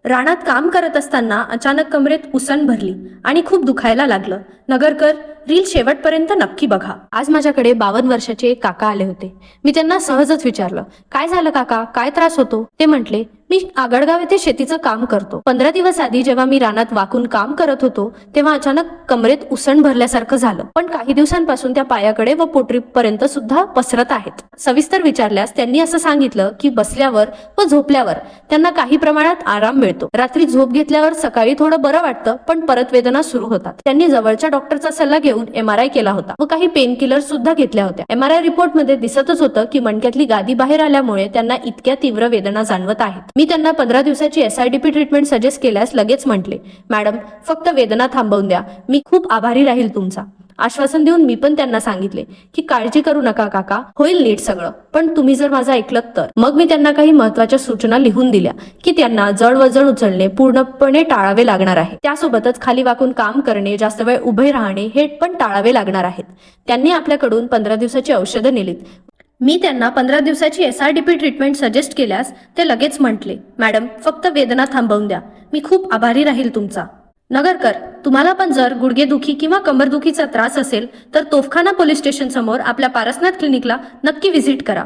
रानात काम करत असताना अचानक कमरेत उसण भरली आणि खूप दुखायला लागलं. नगरकर, रील शेवटपर्यंत नक्की बघा. आज माझ्याकडे 52 वर्षाचे एक काका आले होते. मी त्यांना सहजच विचारलं, काय झालं काका, काय त्रास होतो? ते म्हटले, मी आगळगाव येथे शेतीचं काम करतो. 15 दिवस आधी जेव्हा मी रानात वाकून काम करत होतो तेव्हा अचानक कमरेत उसण भरल्यासारखं झालं. पण काही दिवसांपासून त्या पायाकडे व पोटरीपर्यंत सुद्धा पसरत आहेत. सविस्तर विचारल्यास त्यांनी असं सांगितलं की बसल्यावर व झोपल्यावर त्यांना काही प्रमाणात आराम मिळतो. रात्री झोप घेतल्यावर सकाळी थोडं बरं वाटतं, पण परत वेदना सुरू होतात. त्यांनी जवळच्या डॉक्टरचा सल्ला घेऊन MRI केला होता व काही पेन किलर सुद्धा घेतल्या होत्या. MRI रिपोर्ट मध्ये दिसतच होतं की मणक्यातली गादी बाहेर आल्यामुळे त्यांना इतक्या तीव्र वेदना जाणवत आहेत. मी त्यांना 15 दिवसाची SIDP ट्रीटमेंट सजेस्ट केल्यास लगेच म्हटले, मॅडम फक्त वेदना थांबवून द्या, मी खूप आभारी राहील तुमचा. आश्वासन देऊन मी पण त्यांना सांगितले की काळजी करू नका काका, होईल नीट सगळं, पण तुम्ही जर माझं ऐकलं तर. मग मी त्यांना काही महत्त्वाच्या सूचना लिहून दिल्या की त्यांना जड वजन उचलणे पूर्णपणे टाळावे लागणार आहे. त्यासोबतच खाली वाकून काम करणे, जास्त वेळ उभे राहणे हे पण टाळावे लागणार आहेत. त्यांनी आपल्याकडून 15 दिवसाची औषधं नेलीत. मी त्यांना 15 दिवसाची SIDP ट्रीटमेंट सजेस्ट केल्यास ते लगेच म्हटले, मॅडम फक्त वेदना थांबवून द्या, मी खूप आभारी राहील तुमचा. नगरकर, तुम्हाला पण जर गुडघेदुखी किंवा कंबरदुखीचा त्रास असेल तर तोफखाना पोलीस स्टेशन समोर आपल्या पारसनाथ क्लिनिकला नक्की व्हिजिट करा.